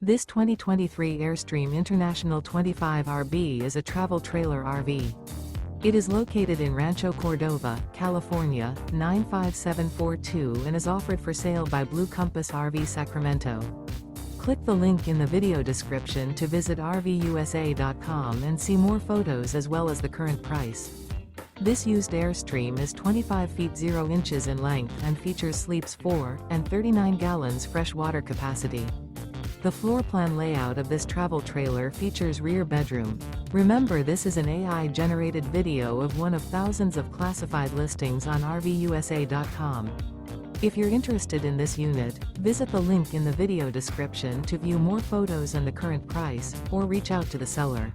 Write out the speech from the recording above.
This 2023 Airstream International 25RB is a travel trailer RV. It is located in Rancho Cordova, California, 95742 and is offered for sale by Blue Compass RV Sacramento. Click the link in the video description to visit RVUSA.com and see more photos as well as the current price. This used Airstream is 25 feet 0 inches in length and features sleeps 4 and 39 gallons fresh water capacity. The floor plan layout of this travel trailer features rear bedroom. Remember, this is an AI-generated video of one of thousands of classified listings on RVUSA.com. If you're interested in this unit, visit the link in the video description to view more photos and the current price, or reach out to the seller.